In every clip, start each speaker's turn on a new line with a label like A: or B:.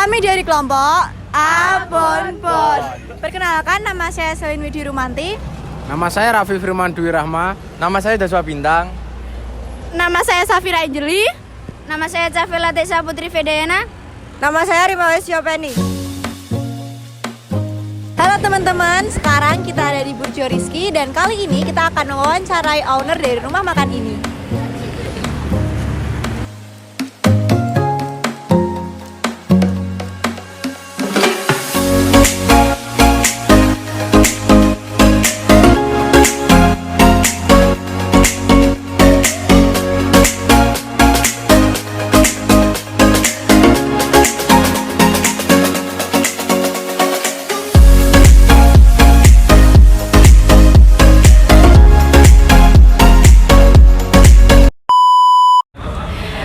A: Kami dari kelompok Abonpon. Perkenalkan, nama saya Selin Widi Rumanti.
B: Nama saya Raffi Firman Dwi Rahma. Nama saya Daswa Bintang.
A: Nama saya Safira Anjeli.
C: Nama saya Cafela Tesa Putri Vedayana.
A: Nama saya Rimawes Yopeni. Halo teman-teman, sekarang kita ada di Burjo Rizky dan kali ini kita akan mewawancarai owner dari rumah makan ini.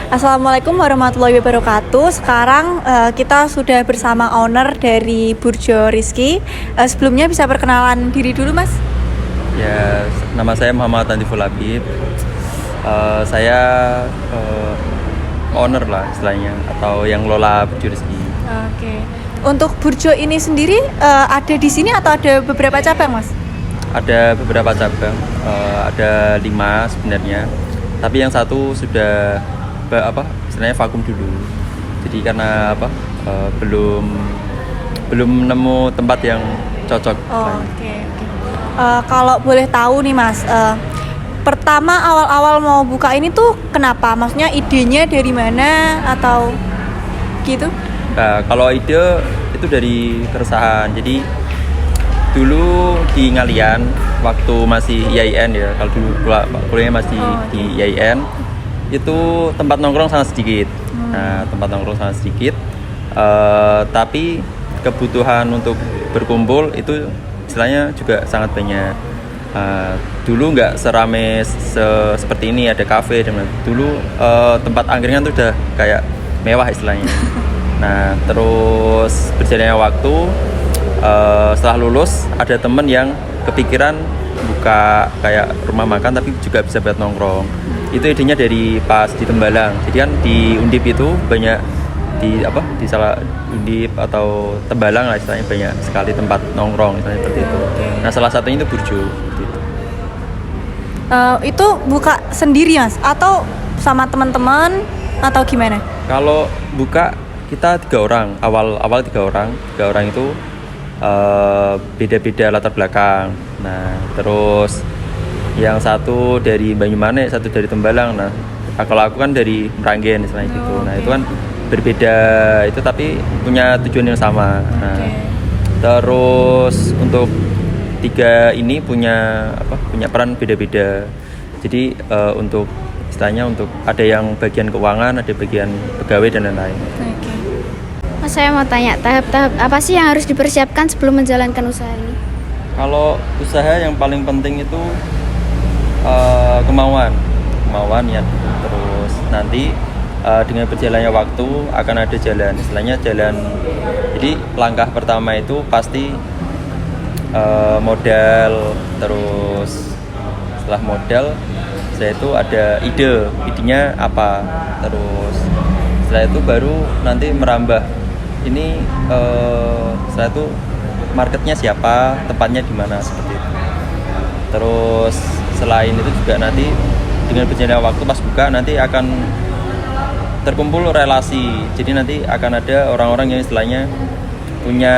A: Assalamualaikum warahmatullahi wabarakatuh. Sekarang kita sudah bersama owner dari Burjo Rizky. Sebelumnya bisa perkenalan diri dulu, Mas?
D: Ya, nama saya Muhammad Antiful Habib. Saya owner lah istilahnya, atau yang lola Burjo Rizky.
A: Oke. Untuk Burjo ini sendiri ada di sini atau ada beberapa cabang, Mas?
D: Ada beberapa cabang, ada 5 sebenarnya. Tapi yang satu sudah istilahnya vakum dulu. Jadi karena belum nemu tempat yang cocok.
A: Oke. Kalau boleh tahu nih, Mas, pertama awal-awal mau buka ini tuh kenapa? Maksudnya idenya dari mana atau gitu?
D: Nah, kalau ide itu dari keresahan. Jadi dulu di Ngalian waktu masih IAIN ya, kalau dulu kuliahnya masih di IAIN, itu tempat nongkrong sangat sedikit. Nah, tempat nongkrong sangat sedikit, tapi kebutuhan untuk berkumpul itu istilahnya juga sangat banyak. Dulu nggak serame seperti ini, ada kafe dan dulu tempat angkringan tuh udah kayak mewah istilahnya. Nah, terus berjalannya waktu, setelah lulus ada temen yang kepikiran buka kayak rumah makan tapi juga bisa buat nongkrong. Itu idenya dari pas di Tembalang. Jadi kan di Undip itu banyak di salah Undip atau Tembalang lah istilahnya, banyak sekali tempat nongkrong istilahnya seperti itu. Nah, salah satunya itu Burjo seperti itu.
A: Itu buka sendiri, Mas, atau sama teman-teman atau gimana?
D: Kalau buka kita 3 orang, awal 3 orang. 3 orang itu beda-beda latar belakang. Nah, terus yang satu dari Banyumanik, satu dari Tembalang. Nah, kalau aku kan dari Meranggen istilahnya gitu. Nah, itu kan berbeda itu tapi punya tujuan yang sama. Nah, terus untuk 3 ini punya peran beda-beda. Jadi untuk istilahnya untuk ada yang bagian keuangan, ada bagian pegawai dan lain-lain.
C: Mas, saya mau tanya, tahap-tahap apa sih yang harus dipersiapkan sebelum menjalankan usaha ini?
D: Kalau usaha yang paling penting itu kemauan ya. Terus nanti dengan berjalannya waktu akan ada jalan, istilahnya jalan. Jadi langkah pertama itu pasti modal. Terus setelah modal saya itu ada idenya apa, terus setelah itu baru nanti merambah ini, setelah itu marketnya siapa, tempatnya di mana, seperti itu. Terus selain itu juga nanti dengan berjalannya waktu pas buka nanti akan terkumpul relasi. Jadi nanti akan ada orang-orang yang istilahnya punya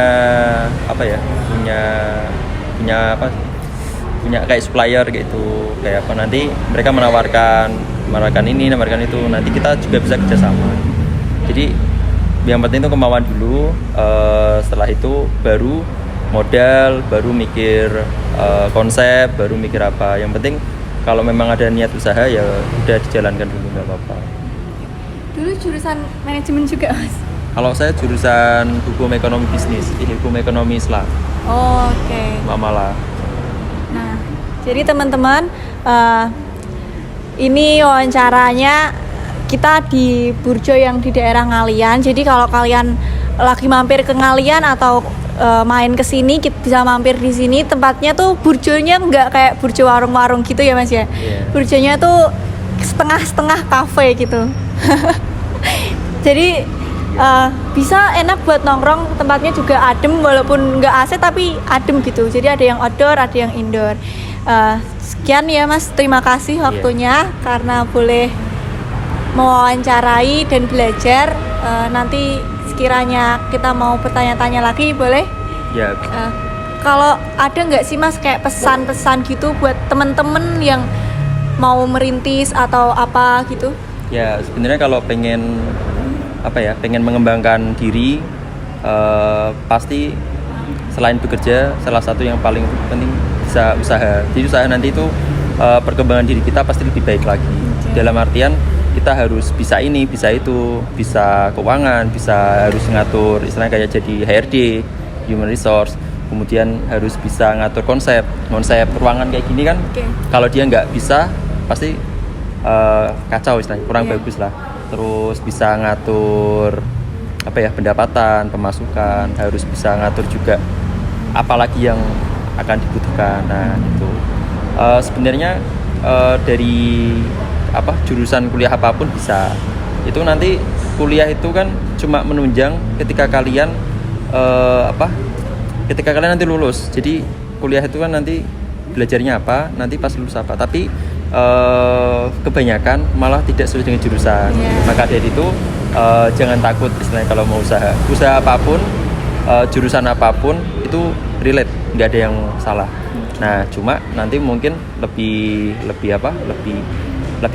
D: kayak supplier gitu, kayak apa, nanti mereka menawarkan ini, menawarkan itu, nanti kita juga bisa kerjasama. Jadi yang penting itu kemauan dulu, setelah itu baru modal, baru mikir konsep, baru mikir apa. Yang penting kalau memang ada niat usaha ya udah dijalankan dulu, nggak apa-apa.
A: Dulu jurusan manajemen juga, Mas?
D: Kalau saya jurusan hukum ekonomi bisnis, hukum ekonomi Islam.
A: Oke.
D: Mamalah.
A: Nah, jadi teman-teman, ini wawancaranya kita di Burjo yang di daerah Ngalian. Jadi kalau kalian lagi mampir ke Ngalian atau main ke sini, kita bisa mampir di sini. Tempatnya tuh burjonya nggak kayak burjo warung-warung gitu ya, Mas ya. Burjonya tuh setengah-setengah kafe gitu. Jadi bisa enak buat nongkrong, tempatnya juga adem walaupun nggak AC tapi adem gitu. Jadi ada yang outdoor, ada yang indoor. Sekian ya Mas, terima kasih waktunya karena boleh mewawancarai dan belajar. Nanti sekiranya kita mau bertanya-tanya lagi boleh?
D: Ya.
A: Kalau ada nggak sih Mas kayak pesan-pesan gitu buat temen-temen yang mau merintis atau apa gitu?
D: Ya sebenarnya kalau pengen mengembangkan diri, pasti selain bekerja, salah satu yang paling penting bisa usaha. Jadi usaha nanti itu perkembangan diri kita pasti lebih baik lagi. Dalam artian kita harus bisa ini, bisa itu, bisa keuangan, bisa harus ngatur istilahnya kayak jadi HRD, human resource, kemudian harus bisa ngatur konsep ruangan kayak gini kan. Kalau dia nggak bisa pasti kacau istilahnya, kurang bagus lah. Terus bisa ngatur pendapatan, pemasukan, harus bisa ngatur juga apalagi yang akan dibutuhkan. Nah itu sebenarnya dari jurusan kuliah apapun bisa. Itu nanti kuliah itu kan cuma menunjang ketika kalian nanti lulus. Jadi kuliah itu kan nanti belajarnya apa, nanti pas lulus apa. Tapi kebanyakan malah tidak sesuai dengan jurusan. Maka dari itu jangan takut istilahnya kalau mau usaha apapun, jurusan apapun itu relate, nggak ada yang salah. Nah cuma nanti mungkin lebih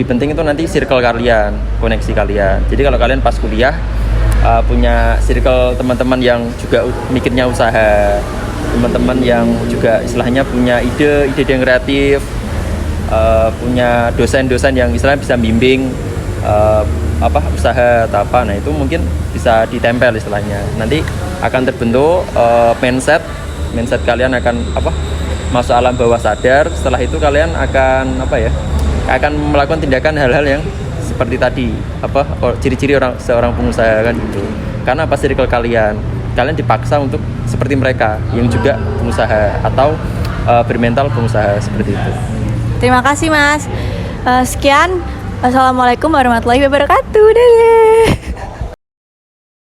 D: penting itu nanti circle kalian, koneksi kalian. Jadi kalau kalian pas kuliah punya circle teman-teman yang juga mikirnya usaha, teman-teman yang juga istilahnya punya ide yang kreatif, punya dosen-dosen yang istilahnya bisa bimbing usaha atau apa. Nah itu mungkin bisa ditempel istilahnya. Nanti akan terbentuk mindset kalian akan masuk alam bawah sadar. Setelah itu kalian akan akan melakukan tindakan hal-hal yang seperti tadi ciri-ciri seorang pengusaha kan gitu. Karena circle kalian dipaksa untuk seperti mereka yang juga pengusaha atau bermental pengusaha seperti itu.
A: Terima kasih Mas. Sekian. Assalamualaikum warahmatullahi wabarakatuh. Dadah.